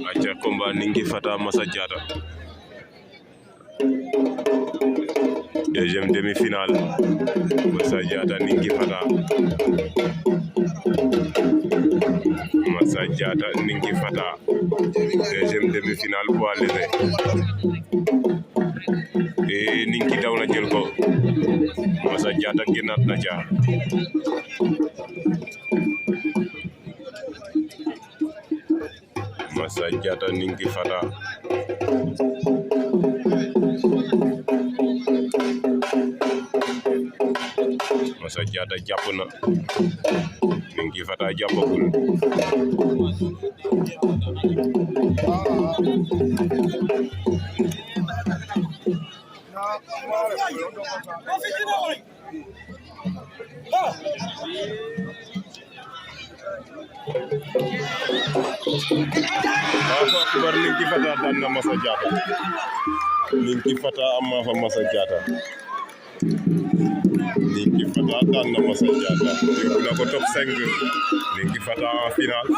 acha combat Ninki Fata Massa Diatta deuxième demi-finale Massa Diatta Ninki Fata Massa Diatta Ninki Fata deuxième demi-finale poids léger et Ninki daw na jël ko Massa Diatta génnaat na ca Massa Diatta Ninki Fata Massa Diatta jàpp na Ninki Fata jàppagul Akbar Ninki Fata daan na Massa Diatta Ninki Fata am na fa Massa Diatta Ninki Fata daan na Massa Diatta yóbbu na ko top 5 Ninki Fata en finale